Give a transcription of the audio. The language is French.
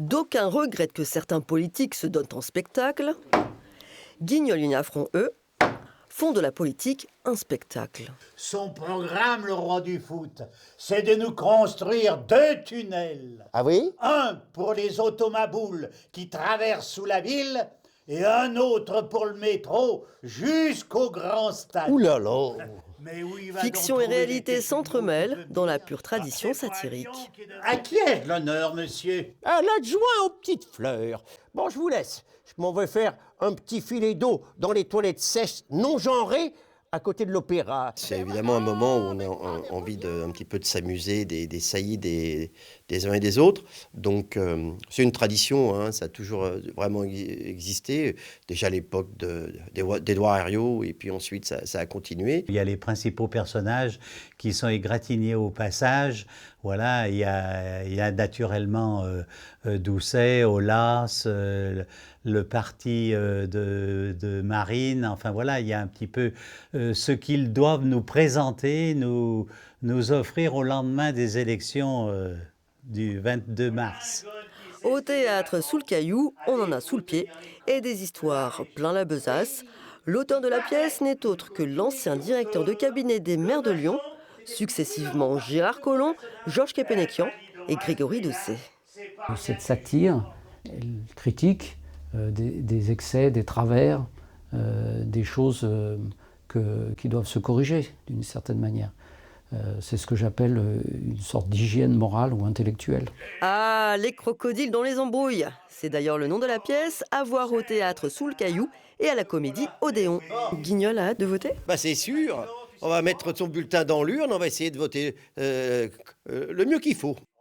D'aucuns regrettent que certains politiques se donnent en spectacle. Guignol et Uniafront, eux, font de la politique un spectacle. Son programme, le roi du foot, c'est de nous construire 2 tunnels. Ah oui? Un pour les automaboules qui traversent sous la ville et un autre pour le métro jusqu'au grand stade. Ouh là là! Mais où il va Fiction donc et trouver réalité des s'entremêlent techniques dans la de pure dire, tradition c'est pas satirique. Lyon qui est- À qui ai-je l'honneur, monsieur? À l'adjoint aux petites fleurs. Bon, je vous laisse. Je m'en vais faire un petit filet d'eau dans les toilettes sèches non genrées à côté de l'opéra. C'est évidemment un moment où on a envie un petit peu de s'amuser des saillies des uns et des autres. Donc c'est une tradition, hein, ça a toujours vraiment existé. Déjà à l'époque d'Édouard Herriot, et puis ensuite ça a continué. Il y a les principaux personnages qui sont égratignés au passage. Voilà, il y a naturellement Doucet, Aulas, le parti de Marine. Enfin voilà, il y a un petit peu ce qu'ils doivent nous présenter, nous offrir au lendemain des élections du 22 mars. Au théâtre Sous le Caillou, on en a sous le pied et des histoires plein la besace. L'auteur de la pièce n'est autre que l'ancien directeur de cabinet des maires de Lyon, successivement Gérard Collomb, Georges Kepenekian et Grégory Doucet. Cette satire, elle critique des excès, des travers, des choses qui doivent se corriger d'une certaine manière. C'est ce que j'appelle une sorte d'hygiène morale ou intellectuelle. Ah, les crocodiles dans les embrouilles. C'est d'ailleurs le nom de la pièce, à voir au théâtre Sous le Caillou et à la comédie Odéon. Guignol a hâte de voter ? Bah c'est sûr, on va mettre son bulletin dans l'urne, on va essayer de voter le mieux qu'il faut.